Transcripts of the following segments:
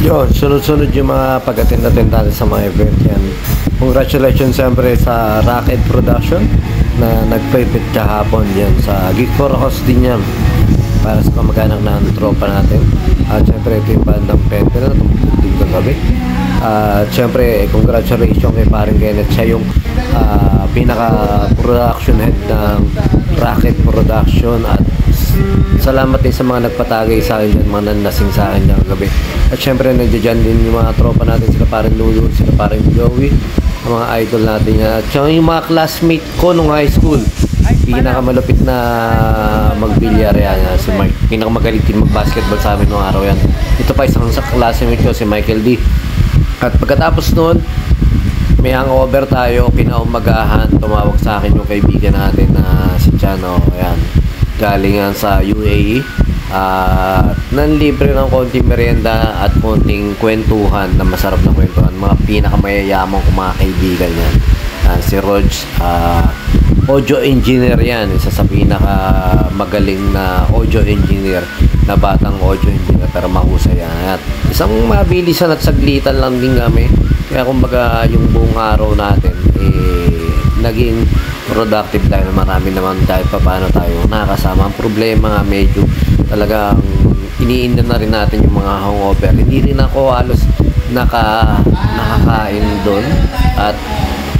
Yun, sunod-sunod yung mga pag-attend natin sa mga event yan. Congratulations siyempre sa Rocket Production na nag-private kahapon yan sa Geek for Host din yan para sa kamag-anak ng tropa natin. At siyempre ito yung bandang Pente na tumutugtog ng gabi. At siyempre congratulations kay paring Kenneth, siya yung pinaka-production head ng Rocket Production. At salamat din sa mga nagpatagay sa akin dyan, mga nanlasing sa akin ng gabi. At syempre nandiyan din yung mga tropa natin, sila paring Lulu, sila paring Joey, ang mga idol natin yan. At yung mga classmate ko nung high school, pinakamalupit na magbilyar yan, si Mike, pinakamagaling din mag-basketball sa amin nung araw yan. Ito pa isang sa classmate ko, si Michael D. At pagkatapos nun, may hangover tayo, kinaumagahan, tumawag sa akin yung kaibigan natin na si Chano, ayan, galingan sa UAE. Nanlibre ng konting merienda at konting kwentuhan na masarap na kwentuhan. Mga pinakamayayamang kong mga kaibigan yan. Si Rog, audio engineer yan. Isa sa pinakamagaling na audio engineer, na batang audio engineer, pero mahusay yan. At isang mabilisan at saglitan lang din kami. Kaya kumbaga yung buong araw natin naging productive dahil marami naman kahit pa paano tayo nakakasama. Ang problema nga medyo talagang iniinda na rin natin yung mga hangover. Hindi rin ako halos nakakain doon. At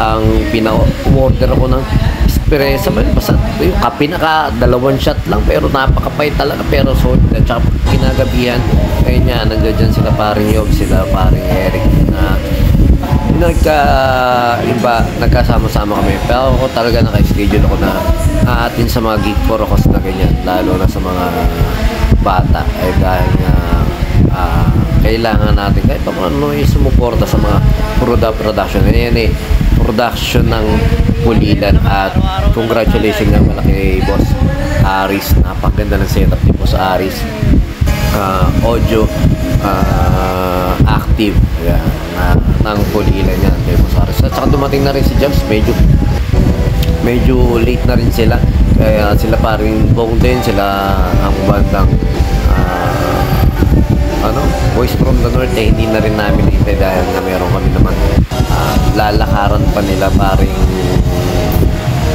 ang pina-order ako ng espresso, basta yung kape dalawang shot lang pero napakapay talaga, pero solid. At saka kinagabihan kaya niya nandiyan sila paring Yob, sila paring Eric na nagkasama-sama kami. Pero ako talaga naka-schedule ako na aatin sa mga Geek for Host na ganyan, lalo na sa mga bata, dahil nga kailangan natin kahit pa ano sumuporta sa mga production. Ayan production ng Pulilan. At congratulations nga pala kay Boss Aris, napakaganda ng setup ni Boss Aris. Audio active yan, ng Pulilan yan kay Boss Aris. At saka dumating na rin si Jams, medyo late na rin sila, kaya sila pa rin Bong din, sila ang bandang Voice from the North, hindi na rin namin hintay dahil na meron kami naman lalakaran pa nila paring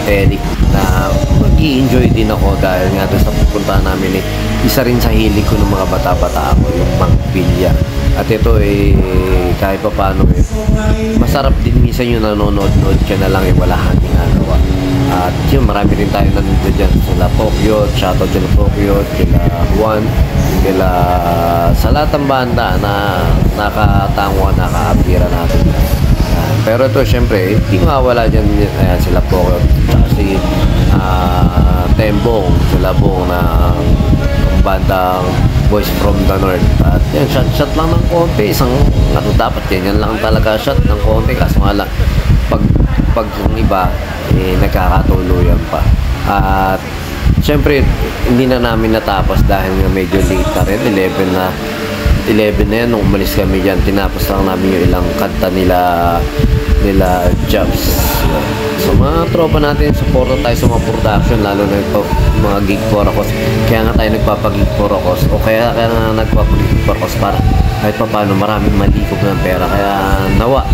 Eric na mag-i-enjoy din ako dahil nga doon sa pupuntahan namin isa rin sa hilig ko ng mga bata-bata ako, yung Pangpilya. At ito kahit pa paano masarap din minsan yung nanonood-nood ka na lang wala kang ginagawa. At yun, marami rin tayo nandito dyan, sila Pokyo, shoutout sila Pokyo, sila Juan, sila sa lahat ng banda na nakatangwa, nakaapira natin. Pero ito syempre hindi mawala dyan, sila Pokyo, si Tembong, sila Bong na bandang Voice from the North. At yan, shot lang ng konti, isang dapat yan lang talaga, shot ng konti, kaso nga lang pag yung iba nagkakatuluyan pa. At syempre hindi na namin natapos dahil nga medyo late na rin, 11 na yan nung umalis kami dyan. Tinapos lang namin yung ilang kanta nila Jobs. So mga tropa natin, supporto tayo sa mga production, lalo na mga Geek for Host. Kaya nga tayo nagpapag-Geek for Host, o kaya nga nagpapag-Geek for Host para kahit pa paano maraming malikop ng pera. Kaya nawa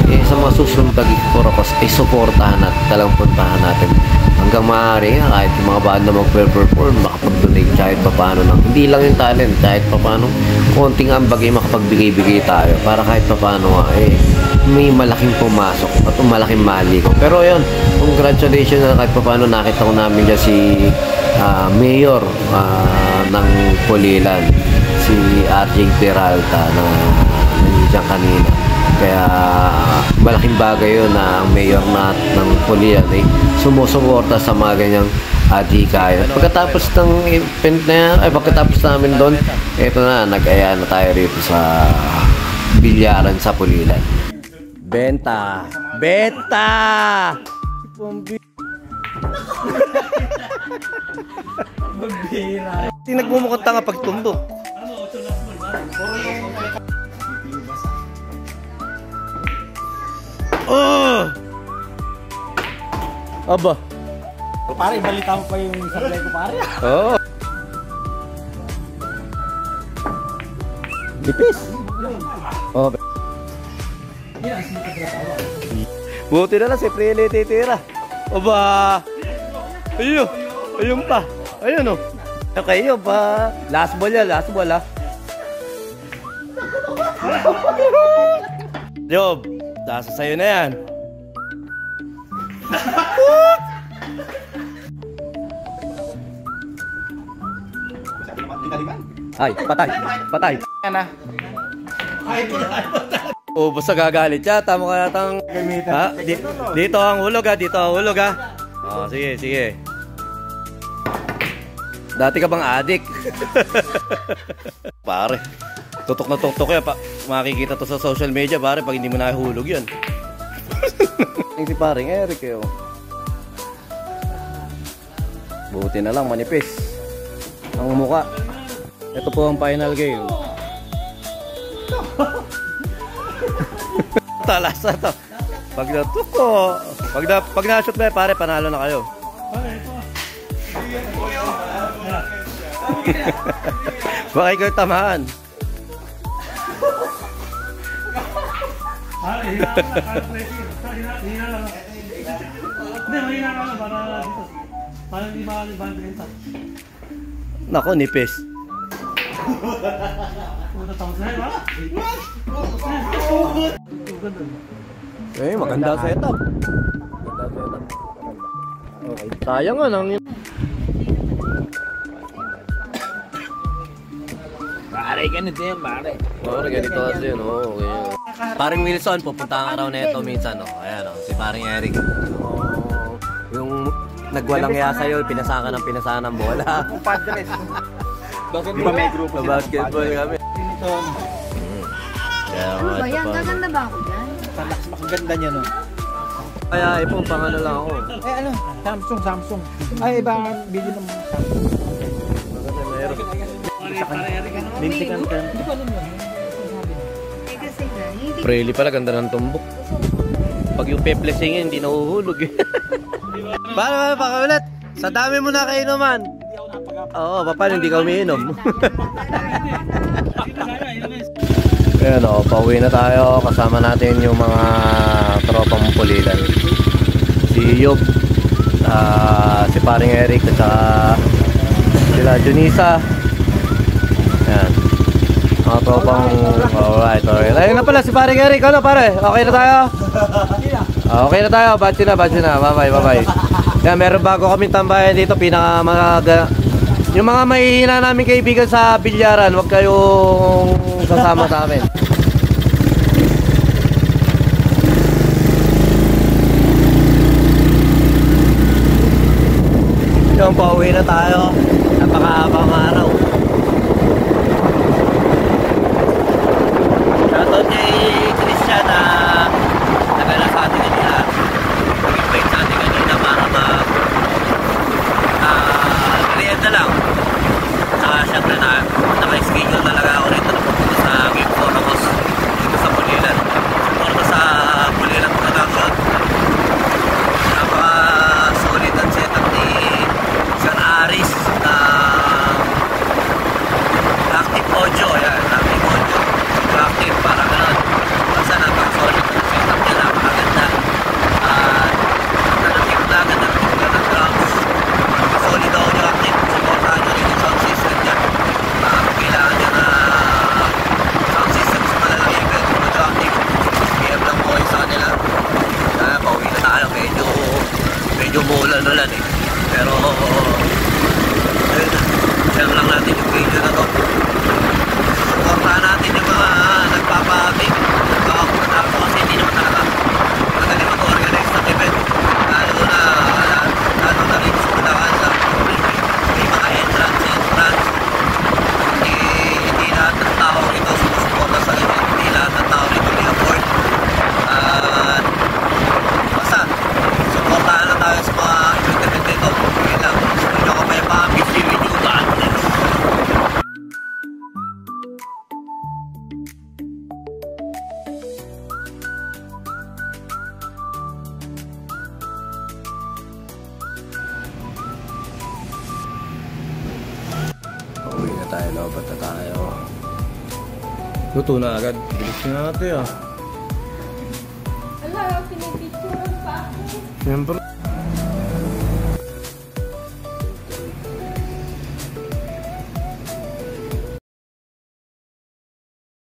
sa mga susunod na Geek for Host supportahan at talagang puntahan natin hanggang maaari kahit yung mga banda mag-perform, makapag-donate kahit pa paano lang. Hindi lang yung talent, kahit pa paano konting ambagay makapagbigay-bigay tayo para kahit pa paano may malaking pumasok at malaking maliko. Pero yun, congratulations na kahit pa paano nakita ko namin dyan si Mayor ng Pulilan, si RJ Peralta na nandiyan kanina. Kaya malaking bagay yun na ang mayor ng Pulilan sumusuporta sa mga ganyang adhikain. Pagkatapos ng event na yan, pagkatapos namin doon, eto na, nag-aya na tayo rito sa bilyaran sa Pulilan. Benta! Nagmumukhang tanga pagtumbok. Aba. Pare, balita mo pa yung supply ko, pare. Oo. Nipis. Oh. Buti na lang si Prilly titira. Aba. Ayun. Ayun pa. Ayun oh. Okay yun pa. Last ball yan. Last ball ah. Job. Nasa sa'yo na yan. Ay, patay. Patay. Yan na. Oh, basta gagalit siya. Tama ka natang... Ha? Dito ang hulog ha. Dito ang hulog ha. Oh, sige, sige. Dati ka bang adik? Pare. Tutok na tutok yan. Makikita to sa social media pare pag hindi mo nahulog yun. Yung si paring Eric eh. Oh. Buti na lang manipis. Ang mukha. Ito po ang final game. Talasa to. Pag natuko. Pag na-shoot na pare, panalo na kayo. Baka ikaw tamaan. Nako, nipis. Eh, maganda setup. Okay, sayang nga nang Pare, ganito yan, pare. pare, ganito kasi yun, oo. Paring Wilson, pupunta ang araw na ito minsan, no? Ayan, no? Si paring Eric. Yung nagwalang iya sa'yo, pinasakan ng bola. Padres. Di ba may grupo Sa basketball kami. Kaya Ano ba yan? Gaganda ba ako dyan? Talax, makaganda niya, no? Kaya ipong pangano lang ako. Eh, ano? Samsung. Ay, iba, bili ng Samsung. Meron. Lintikan ka. Eh kasi nga, hindi Preli pala, ganda ng tumbok. Pag yung peplesingin, hindi nahuhulog eh. Paano ulit? Sa dami mo na kainuman. Oo, paano hindi ka umiinom? Ayan o, pauwi na tayo. Kasama natin yung mga tropang pulilan. Si Yob, si paring Eric, at saka sila Junisa. Ayan. Mga tropang... Alright. Ayun na pala si paring Eric. Ano pare? Okay na tayo? Okay na tayo. Batch na. Bye-bye. Yan, meron bago kaming tambayan dito. Yung mga mahihina namin kaibigan sa bilyaran, huwag kayong sasama sa amin. Yung pauwi na tayo. Napakahabang araw. Shoutout kay Christian na nagala sa atin kanina. Nag-invite sa atin kanina para merienda lang. Saka syempre naka-schedule talaga ako rito na pupunta sa Game Photocos dito sa Pulilan. Siguro sa Pulilan Production. Napaka-solid ang setup ni Sir Aris na Active Audio. Yan, Active Audio. Active, para gano'n. Basta napaka-solid ang setup niya, napakaganda. Nanakip na agad ang drums. Napaka-solid audio active. Supportahan nyo rin yung sound system niya. Kailangan niya na sound system sa malalaki event. Audio active. PM lang po kayo sa kanila. Pauwi na tayo. Medyo muulan-ulan eh. Pero share lang natin yung video na to. Supportahan natin yung mga nagpapabig. Nagpapakita ko kasi hindi naman talaga magaling mag-organize ng event. Lalo na rin sa Pulacan may mga entrance. Hindi lahat ng tao rito sumusuporta sa event. Hindi lahat ng tao rito may afford. At basta supportahan lang tayo sa mga event dito. Ngayon lang. Hindi ako may pa-busy video daan. Uwi na tayo, lobat na tayo. Luto na agad. Bilis na natin ah. Ala, pinipicturean pa ako. Siyempre.